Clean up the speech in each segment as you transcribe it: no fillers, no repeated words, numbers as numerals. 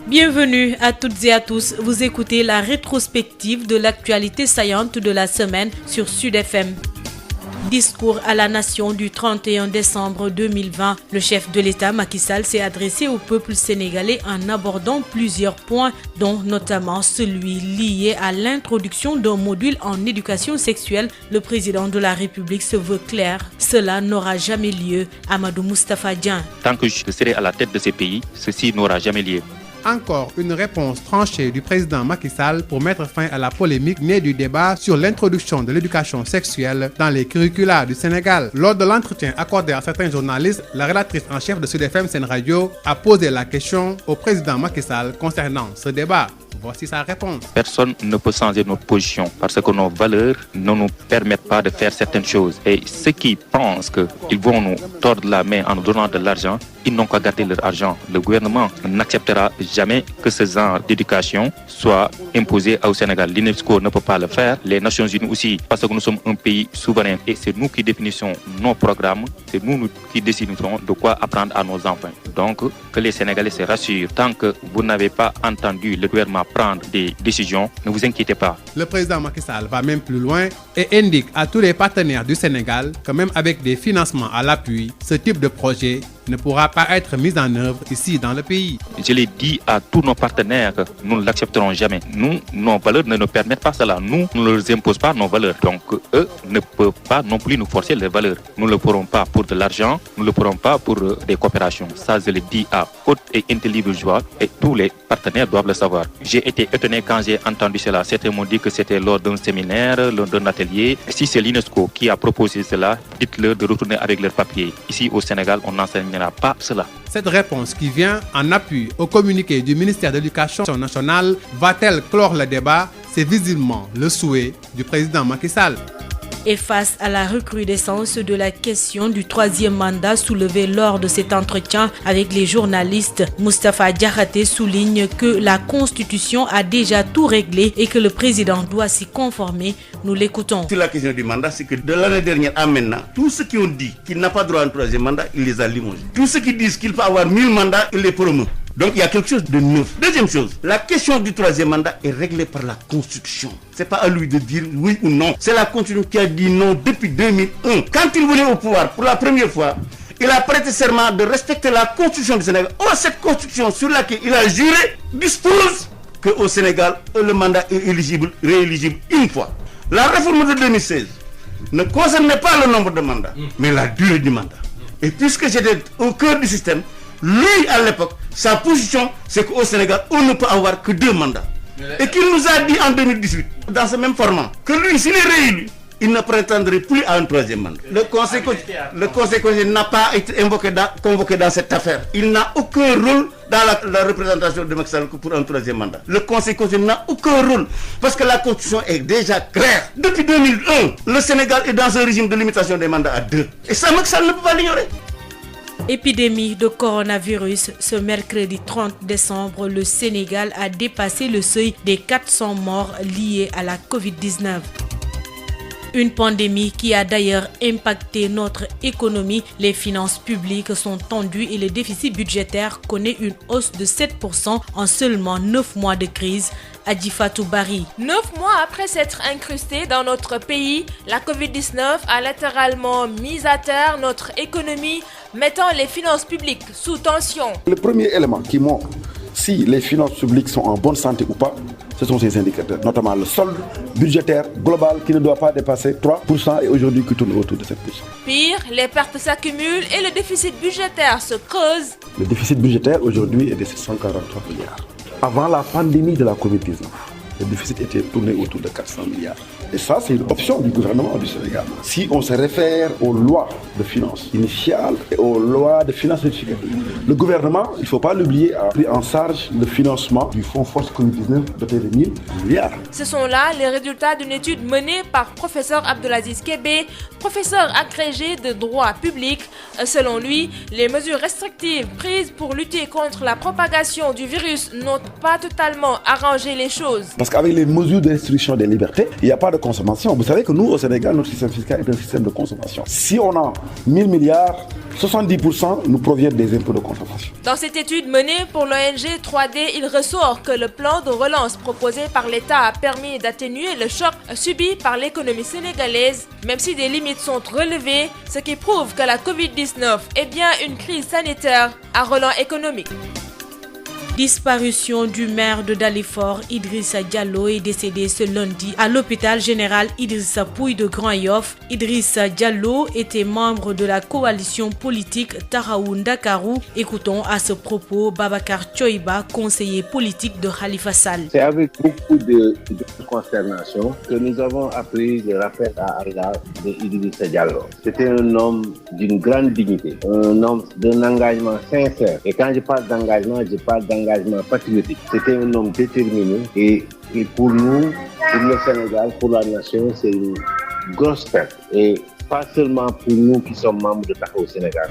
Bienvenue à toutes et à tous. Vous écoutez la rétrospective de l'actualité saillante de la semaine sur Sud FM. Discours à la nation du 31 décembre 2020. Le chef de l'État Macky Sall s'est adressé au peuple sénégalais en abordant plusieurs points, dont notamment celui lié à l'introduction d'un module en éducation sexuelle. Le président de la République se veut clair. Cela n'aura jamais lieu. Amadou Moustapha Dieng. Tant que je serai à la tête de ces pays, ceci n'aura jamais lieu. Encore une réponse tranchée du président Macky Sall pour mettre fin à la polémique née du débat sur l'introduction de l'éducation sexuelle dans les curricula du Sénégal. Lors de l'entretien accordé à certains journalistes, la rédactrice en chef de Sud FM Sen Radio a posé la question au président Macky Sall concernant ce débat. Voici sa réponse. Personne ne peut changer notre position parce que nos valeurs ne nous permettent pas de faire certaines choses. Et ceux qui pensent qu'ils vont nous tordre la main en nous donnant de l'argent, ils n'ont qu'à garder leur argent. Le gouvernement n'acceptera jamais que ce genre d'éducation soit imposé au Sénégal. L'UNESCO ne peut pas le faire, les Nations Unies aussi, parce que nous sommes un pays souverain et c'est nous qui définissons nos programmes, c'est nous qui décidons de quoi apprendre à nos enfants. Donc, que les Sénégalais se rassurent, tant que vous n'avez pas entendu le gouvernement prendre des décisions, ne vous inquiétez pas. Le président Macky Sall va même plus loin et indique à tous les partenaires du Sénégal que même avec des financements à l'appui, ce type de projet ne pourra pas être mis en œuvre ici dans le pays. Je l'ai dit à tous nos partenaires que nous ne l'accepterons jamais. Nous, nos valeurs ne nous permettent pas cela. Nous ne leur imposons pas nos valeurs. Donc, eux ne peuvent pas non plus nous forcer les valeurs. Nous ne le ferons pas pour de l'argent, nous ne le ferons pas pour des coopérations. Ça, je le dis à haute et intelligible voix et tous les partenaires doivent le savoir. J'ai été étonné quand j'ai entendu cela. Certains m'ont dit que c'était lors d'un séminaire, lors d'un atelier. Si c'est l'UNESCO qui a proposé cela, dites-leur de retourner avec leurs papiers. Ici au Sénégal, on n'enseignera pas cela. Cette réponse qui vient en appui au communiqué du ministère de l'Éducation nationale va-t-elle clore le débat? C'est visiblement le souhait du président Macky Sall. Et face à la recrudescence de la question du troisième mandat soulevée lors de cet entretien avec les journalistes, Moustapha Diakhaté souligne que la Constitution a déjà tout réglé et que le président doit s'y conformer. Nous l'écoutons. Sur la question du mandat, c'est que de l'année dernière à maintenant, tous ceux qui ont dit qu'il n'a pas droit à un troisième mandat, il les a limogés. Tous ceux qui disent qu'il peut avoir 1000 mandats, il les promeut. Donc il y a quelque chose de neuf. Deuxième chose, la question du troisième mandat est réglée par la Constitution. C'est pas à lui de dire oui ou non. C'est la Constitution qui a dit non depuis 2001. Quand il venait au pouvoir pour la première fois, il a prêté serment de respecter la Constitution du Sénégal. Or, cette Constitution sur laquelle il a juré dispose qu'au Sénégal, le mandat est rééligible une fois. La réforme de 2016 ne concernait pas le nombre de mandats, mais la durée du mandat. Et puisque j'étais au cœur du système, lui, à l'époque, sa position, c'est qu'au Sénégal, on ne peut avoir que 2 mandats. Et qu'il nous a dit en 2018, dans ce même format, que lui, s'il est réélu, il ne prétendrait plus à un troisième mandat. Le Conseil constitutionnel n'a pas été convoqué dans cette affaire. Il n'a aucun rôle dans la représentation de Macky Sall pour un troisième mandat. Le Conseil constitutionnel n'a aucun rôle parce que la Constitution est déjà claire. Depuis 2001, le Sénégal est dans un régime de limitation des mandats à 2. Et ça, Macky Sall ne peut pas l'ignorer. Épidémie de coronavirus. Ce mercredi 30 décembre, le Sénégal a dépassé le seuil des 400 morts liés à la Covid-19. Une pandémie qui a d'ailleurs impacté notre économie. Les finances publiques sont tendues et le déficit budgétaire connaît une hausse de 7% en seulement 9 mois de crise. Adjifatou Bari. 9 mois après s'être incrustée dans notre pays, la Covid-19 a littéralement mis à terre notre économie, mettant les finances publiques sous tension. Le premier élément qui montre si les finances publiques sont en bonne santé ou pas, ce sont ces indicateurs, notamment le solde budgétaire global qui ne doit pas dépasser 3% et aujourd'hui qui tourne autour de 7%. Pire, les pertes s'accumulent et le déficit budgétaire se creuse. Le déficit budgétaire aujourd'hui est de 643 milliards. Avant la pandémie de la Covid-19, le déficit était tourné autour de 400 milliards. Et ça, c'est une option du gouvernement du Sénégal. Si on se réfère aux lois de finances initiales et aux lois de finances rectificatives, le gouvernement, il ne faut pas l'oublier, a pris en charge le financement du fonds force Covid-19 doté de 1000 milliards. Ce sont là les résultats d'une étude menée par professeur Abdelaziz Kébé, professeur agrégé de droit public. Selon lui, les mesures restrictives prises pour lutter contre la propagation du virus n'ont pas totalement arrangé les choses. Parce qu'avec les mesures de restriction des libertés, il n'y a pas de consommation. Vous savez que nous, au Sénégal, notre système fiscal est un système de consommation. Si on a 1000 milliards, 70% nous proviennent des impôts de consommation. Dans cette étude menée pour l'ONG 3D, il ressort que le plan de relance proposé par l'État a permis d'atténuer le choc subi par l'économie sénégalaise, même si des limites sont relevées, ce qui prouve que la Covid-19 est bien une crise sanitaire à relance économique. Disparition du maire de Dalifort, Idrissa Diallo, est décédé ce lundi à l'hôpital général Idrissa Pouye de Grand Yoff. Idrissa Diallo était membre de la coalition politique Taxawu Ndakaaru. Écoutons à ce propos Babacar Thioiba, conseiller politique de Khalifa Sall. C'est avec beaucoup de consternation que nous avons appris le rappel à Allah de Idrissa Diallo. C'était un homme d'une grande dignité, un homme d'un engagement sincère. Et quand je parle d'engagement, je parle d'engagement patriotique. C'était un homme déterminé et pour nous, pour le Sénégal, pour la nation, c'est une grosse perte. Et pas seulement pour nous qui sommes membres de Taxawu Sénégal.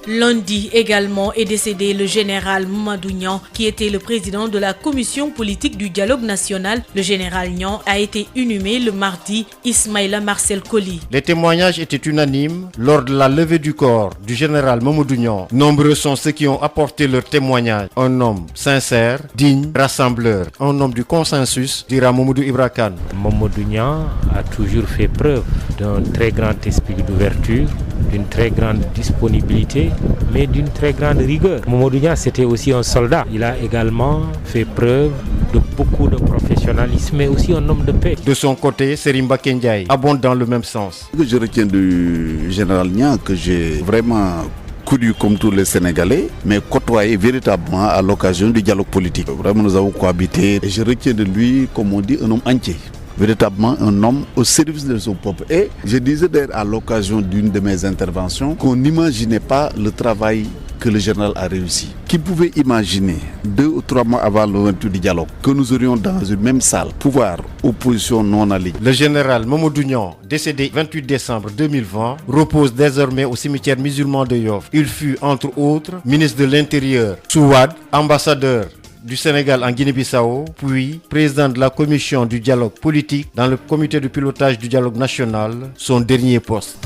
Lundi également est décédé le général Mamadou Niang, qui était le président de la commission politique du dialogue national. Le général Niang a été inhumé le mardi. Ismaïla Marcel Colly. Les témoignages étaient unanimes lors de la levée du corps du général Mamadou Niang. Nombreux sont ceux qui ont apporté leur témoignage. Un homme sincère, digne, rassembleur, un homme du consensus, dira Mamadou Ibra Kane. Mamadou Niang a toujours fait preuve d'un très grand esprit d'ouverture, d'une très grande disponibilité, mais d'une très grande rigueur. Mamadou Niang, c'était aussi un soldat. Il a également fait preuve de beaucoup de professionnalisme, mais aussi un homme de paix. De son côté, Serigne Mbacké Ndiaye abonde dans le même sens. Ce que je retiens du général Niang, que j'ai vraiment connu comme tous les Sénégalais, mais côtoyé véritablement à l'occasion du dialogue politique. Vraiment, nous avons cohabité. Et je retiens de lui, comme on dit, un homme entier. Véritablement un homme au service de son peuple. Et je disais d'ailleurs à l'occasion d'une de mes interventions qu'on n'imaginait pas le travail que le général a réussi. Qui pouvait imaginer 2 ou 3 mois avant l'ouverture du dialogue que nous aurions dans une même salle pouvoir, opposition non alliée. Le général Mamadou Niang, décédé 28 décembre 2020, repose désormais au cimetière musulman de Yoff. Il fut entre autres ministre de l'Intérieur, Souad, ambassadeur du Sénégal en Guinée-Bissau, puis président de la commission du dialogue politique dans le comité de pilotage du dialogue national, son dernier poste.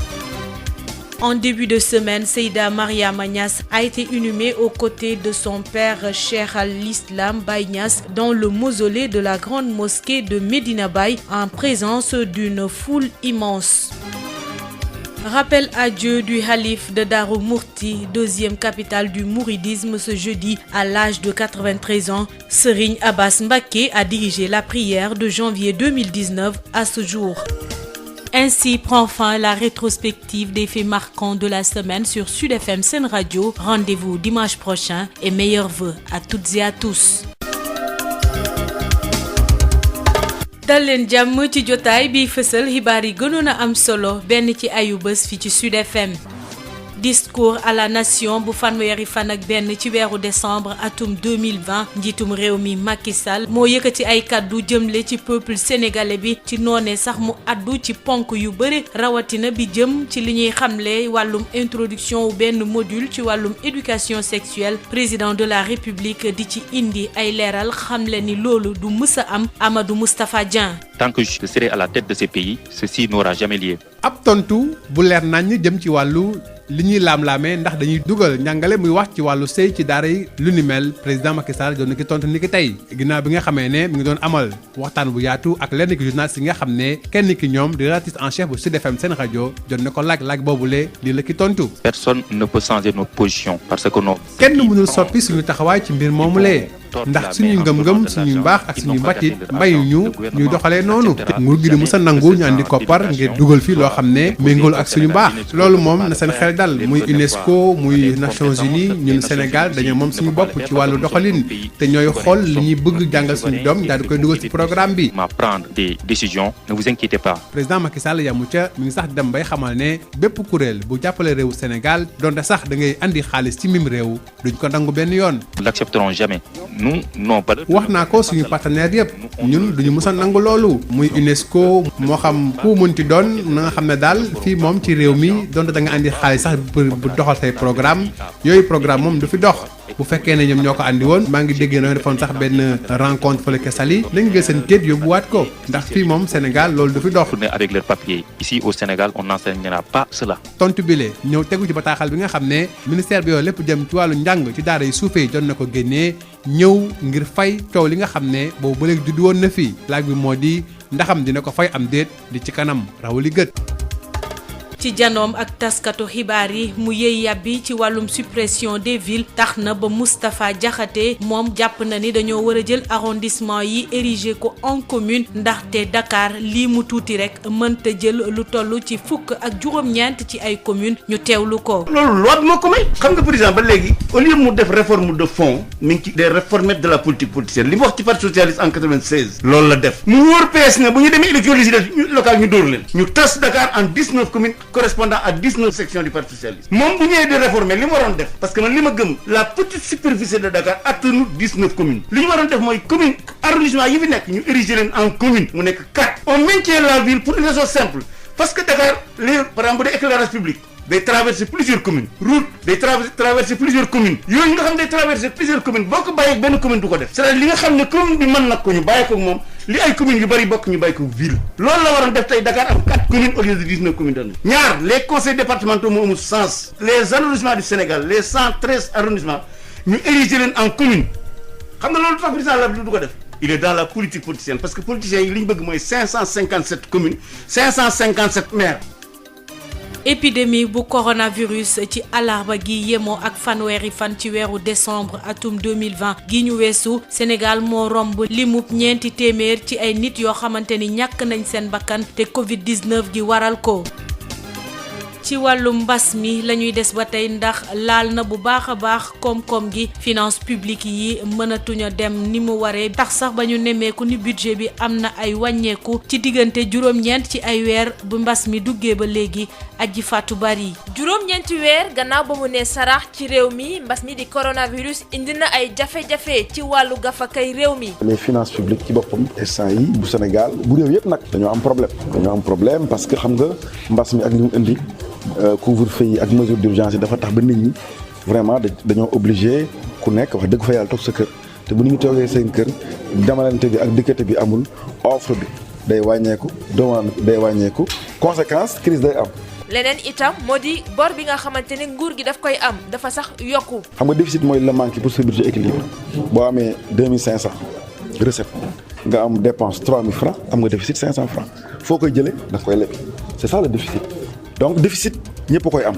En début de semaine, Seyda Mariama Niass a été inhumée aux côtés de son père Cheikh al-Islam Baye Niass dans le mausolée de la grande mosquée de Medina Baye en présence d'une foule immense. Rappel à Dieu du Khalif de Darou Mourti, deuxième capitale du mouridisme ce jeudi à l'âge de 93 ans. Serigne Abbas Mbacké a dirigé la prière de janvier 2019 à ce jour. Ainsi prend fin la rétrospective des faits marquants de la semaine sur Sud FM Sen Radio. Rendez-vous dimanche prochain et meilleurs vœux à toutes et à tous. dal leen jàmm ci jotaay bi fësal xibaar yi gënoon a am solo benn ci ayu bés fi ci Sud FM. Discours à la nation bu fanweeri fan ak benn ci weeru décembre atum 2020 njiitum réew mi Macky Sall moo yëkkati ay kaddu jëmle ci peuple sénégalais bi ci noonee sax mu addu ci ponk yu bëri rawatina bi jëm ci li ñuy xamle wàllum introduction wu benn module ci wàllum éducation sexuelle. Président de la République di ci indi ay leeral xamle ni loolu du mës a am. Amadou Moustapha Dieng. Tant que je serai à la tête de ces pays, ceci n'aura jamais lieu. ab tontu bu leer nañ jëm ci wàllu li ñuy laam-laamee ndax dañuy dugal njàngale muy wax ci wàllu sëy ci daara yi lu ni mel président Macky Sall doon na ki tontu ni ki tey ginnaaw bi nga xamee ne mi ngi doon amal waxtaan bu yaatu ak lenn ki journaliste yi nga xam ne kenn ki ñoom di rédactrice en chef bu Sud FM Sen Radio doon na ko laaj boobule lii la ki tontu. Personne ne peut changer notre position parce que non. kenn mënul soppi suñu taxawaay ci mbir moomulee ndax suñuy ngëm-ngëm suñuy mbaax ak suñuy mbatit mbayuñu ñuy doxalee noonu te nguur gi di musa nangu ñu andi koppar ngir dugal fi loo xam ne méngool ak suñu mbaax loolu moom na seen xel dal muy UNESCO muy Nations Unies ñun Sénégal dañoo moom suñu bopp ci wàllu doxalin te ñooy xool li ñuy bëgg jàngal suñu doom daal di koy dugal ci programme bi. ma prendre des décisions ne vous inquiétez pas. président Macky Sall yamu ca mi ngi sax dem bay xamal ne bépp kuréel bu jàppale réewu Sénégal donte sax da ngay andi xaalis ci mim réew duñ ko nangu benn yoon. Nous l'accepterons jamais. nous non pas. wax naa ko suñu partenaire yëpp ñun duñu mës a nangu loolu muy UNESCO moo xam ku mënti doon na nga xam ne daal fii moom ci réew mi donte da nga andi xaalis sax bu doxal say programme yooyu programme moom du fi dox bu fekkee ne ñoom ñoo ko andi woon maa ngi déggee na defoon sax benn rencontre fële ca Saly nañ jël seen kéet yóbbuwaat ko ndax fii moom Sénégal loolu du fi dox. Avec leurs papiers ici au Sénégal on n'enseignera pas cela. tontu bile ñëw tegu ci bataaxal bi nga xam ne ministère bi yooyu lépp jëm ci wàllu njàng ci daara yi suufee jot na ko génnee ñëw ngir fay coow li nga xam ne boobu ba léegi juddu woon na fii laaj bi moo di ndaxam dina ko fay am déet di ci kanam rawali gët. ci janoom ak taskatu xibaar yi mu yëy yàbbi ci wàllum suppression des villes tax na ba Moustapha Diakhaté moom jàpp na ni dañoo war a jël arrondissement yi érigé ko en commune ndaxte Dakar lii mu tuuti rek mënta jël lu toll ci fukk ak juróom-ñeent ci ay communes ñu teewlu ko. loolu loi bi moo ko may xam nga président ba léegi au lieu mu def réforme de fond mi ngi ci des réformettes de la politique politicienne li mu wax ci parti socialiste en 96 loolu la def mu wóor PS ne bu ñu demee élection législative locale ñu dóor leen ñu tas Dakar en 19 communes correspondant à 19 sections du parti socialiste moom bu ñëwee di réformer li mu waroon def parce que man li ma gëm la petite superficie de Dakar attenu 19 communes li ñu waroon def mooy commune arrondissement yi fi nekk ñu ériger leen en commune mu nekk 4 on maintient la ville pour une raison simple parce que Dakar les par exemple bu dee éclairage public day traverser plusieurs communes route day traverser plusieurs communes yooyu nga xam day traverser plusieurs communes boo ko bàyyi benn commune du ko def c'est-à-dire li nga xam ne commune bi mën nag ko ñu bàyyi ko moom li ay communes yu bari bokk ñu bàyyi ko ville loolu la waroon def tey Dakar am 4 communes au lieu de 19 communes dañu ñaar les conseils départementaux moo amul sens les arrondissements du Sénégal les 113 arrondissements ñu ériger leen en commune xam nga loolu tax président la du ko def il est dans la politique politicienne parce que politiciens yi li ñu bëgg mooy 557 communes 557 maires. épidémie bu coronavirus ci alarba gi yemoo ak fanweeri fan ci weeru décembre atum 2020 gi ñu weesu Sénégal moo romb limub ñeenti téeméer ci ay nit yoo xamante ni ñàkk nañ seen bakkan te Covid-19 gi waral ko. ci wàllum mbas mi la ñuy des ba tey ndax laal na bu baax a baax koom-koom gi finance publique yi mënatuñu dem ni mu waree tax sax ba ñu nemmeeku ni budget bi am na ay wàññeeku ci diggante juróom-ñeent ci ay weer bu mbas mi duggee ba léegi aji Fatou Bari. juróom-ñeenti weer gannaaw ba mu ne sarax ci réew mi mbas mi di coronavirus indi na ay jafe-jafe ci wàllu gafakay réew mi. les finances publiques ci boppam instant yi bu Sénégal bu réew yëpp nag dañoo am problème parce que xam nga mbas mi ak li mu indi. couvre-feu yi ak mesure d'urgence yi dafa tax ba nit ñi vraiment dañoo obligé ku nekk wax dëgg fa yàlla toog sa kër te bu nit ñi toogee seen kër demalante bi ak dikkate bi amul offre bi day wàññeeku demande day wàññeeku conséquence crise day am. leneen itam moo di bor bi nga xamante ne nguur gi daf koy am dafa sax yokku. xam nga déficit mooy le manque pour ce budget équilibre boo amee 2500 recette nga am dépense 3000 francs am nga déficit 500 francs foo koy jëlee daf koy lebi c'est ça le déficit. donc déficit ñëpp koy am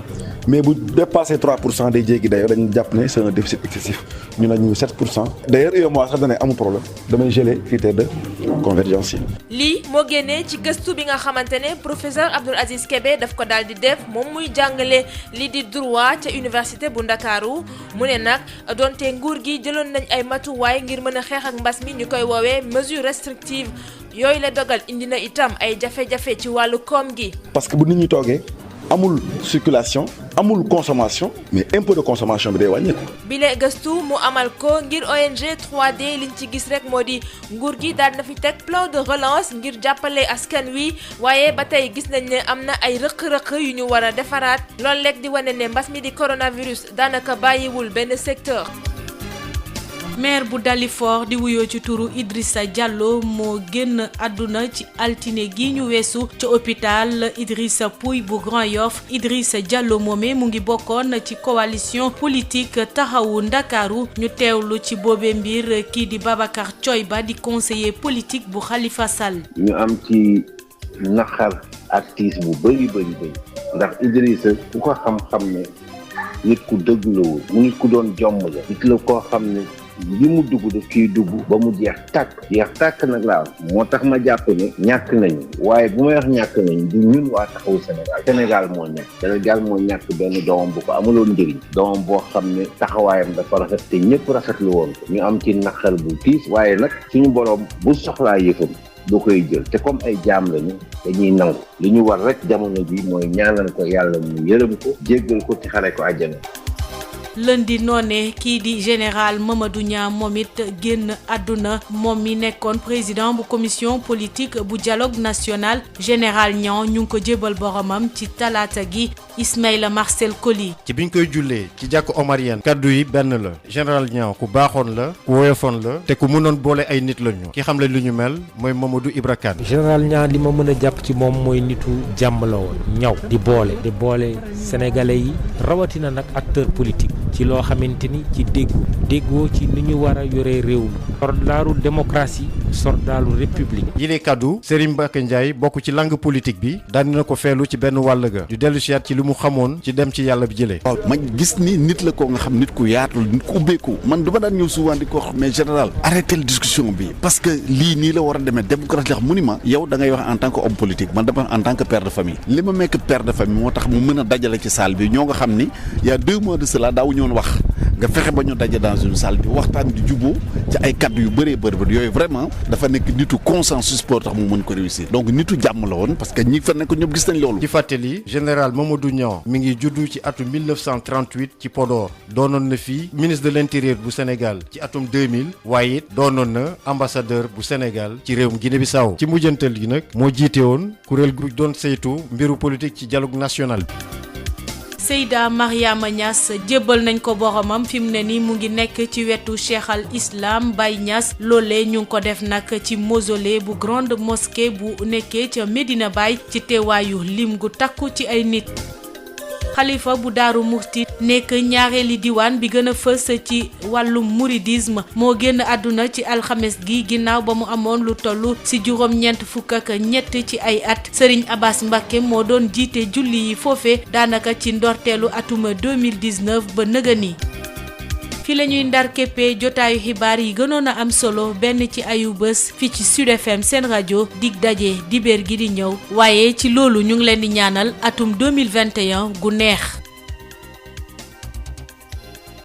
mais bu dépassé 3% day jéggi dayoo dañu jàpp ne c'est un déficit excessif ñu ne ñu 7%. d'ailleurs UEMOA sax dana amul problème damay geler critère de convergence yi. lii moo génnee ci gëstu bi nga xamante ne professeur Abdoul Aziz Kébé daf ko daal di def moom muy jàngale lii di droit ca université bu Ndakaaru mu ne nag donte nguur gi jëloon nañ ay matuwaay ngir mën a xeex ak mbas mi ñu koy woowee mesure restrictive yooyu la dogal indi na itam ay jafe-jafe ci wàllu koom gi. parce que bu nit ñi toogee amul circulation amul consommation mais impôt de consommation bi day wàññeeku. bile gëstu mu amal ko ngir ONG 3D liñ ci gis rek moo di nguur gi daal na fi teg plan de relance ngir jàppale askan wi waaye ba tey gis nañ ne am na ay rëq-rëq yu ñu war a defaraat loolu lekk di wane ne mbas mi di coronavirus daanaka bàyyiwul benn secteur. maire bu Dalifort di wuyoo ci turu Idrissa Diallo moo génn àdduna ci altine gi ñu weesu ca hôpital Idrissa Pouye bu Grand Yoff Idrissa Diallo moome mu ngi bokkoon ci coalition politique taxawu Ndakaaru ñu teewlu ci boobe mbir kii di Babacar Thioye Ba di conseiller politique bu Khalifa Sall. ñu am ci naqar ak tiis bu bëri ndax Idrissa ku ko xam-xam ne nit ku dëgg la woon mu nit ku doon jomb la nit la koo xam ne li mu dugg daf ciy dugg ba mu jeex tàkk nag laa moo tax ma jàpp ne ñàkk nañu waaye bu may wax ñàkk nañu du ñun waa taxawu Sénégal moo ñàkk benn doomam bu ko amuloon njëriñ doomam boo xam ne taxawaayam dafa rafet te ñëpp rafetlu woon ko ñu am ci naqar bu tiis waaye nag suñu boroom bu soxlaa yëfam du koy jël te comme ay jaam lañu dañuy nangu li ñu war rek jamono ji mooy ñaanal ko yàlla mu yërëm ko jéggal ko ci xare ko àjjana. lundi noone kii di général Mamadou Niang moom it génn àdduna moom mi nekkoon président bu commission politique bu dialogue national général Niang ñu ngi ko jébal boromam ci talaata gi. Ismaïla Marcel Coly. ci biñ koy jullee ci jàkk Omarienne kaddu yi benn la général Niang ku baaxoon la ku woyofoon la te ku mënoon boole ay nit lañu ki xam le lu ñu mel mooy Mamadou Ibra Kane. général Niang li ma mën a jàpp ci moom mooy nitu jàmm la woon ñaw di boole sénégalais yi rawatina nag acteur politique ci loo xamante ni ci déggoo ci ni ñu war a yoree réew mi soldaaru démocratie soldaaru république. yile kaddu Serigne Mbacké Ndiaye bokk ci langue politique bi daan na ko feelu ci benn wàll ga du dellu siyaat ci li mu xamoon ci dem ci yàlla bi jëlee. waaw ma gis ni nit la ko nga xam nit ku yaatu nit ku ubbeeku man dama daan ñëw souvent di ko wax mais général arrêtez la discussion bi parce que lii nii la war a demee démocratie la mu ni ma yow da ngay wax en tant que homme politique man dama en tant que père de famille li ma nekk père de famille moo tax mu mën a dajale ci salle bi ñoo nga xam ni y a 2 mois de cela daawu ñoon wax nga fexe ba ñu daje dans une salle bi waxtaan di juboo ci ay kaddu yu bëree bëri yooyu vraiment dafa nekk nitu consensus pour tax mu mën ko réussir donc nitu jàmm la woon parce que ñi fa nekk ñëpp gis nañ loolu. ci fàttali général Mamadou Niang mi ngi juddu ci atum 1938 ci Podor doonoon na fii ministre de l'intérieur bu Sénégal ci atum 2000 waaye it doonoon na ambassadeur bu Sénégal ci réewum Guinée-Bissau ci mujjantal gi nag moo jiite woon kuréel gu doon saytu mbiru politique ci dialogue national bi. Seyda Mariama Niass jébbal nañ ko boromam fi mu ne nii mu ngi nekk ci wetu Cheikh al Islam Baye Niass loolee ñu ngi ko def nag ci mausolée bu grande mosquée bu nekkee ca Medina Baye ci teewaayu lim gu takku ci ay nit. xalifa bu Daaru Muxti nekk ñaareeli diwaan bi gën a fës ci wàllum mouridisme moo génn àdduna ci alxames gi ginnaaw ba mu amoon lu toll ci juróom-ñeent fukk ak ñett ci ay at Serigne Abbas Mbacké moo doon jiite julli yi foofe daanaka ci ndorteelu atuma 2019 ba nëgëni. fi la ñuy ndar képpee jotaayu xibaar yi gënoon a am solo benn ci ayu bés fii ci Sud FM seen rajo dig daje dibéer gi di ñëw waaye ci loolu ñu ngi leen di ñaanal atum 2021 gu neex.